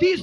30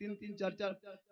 3 4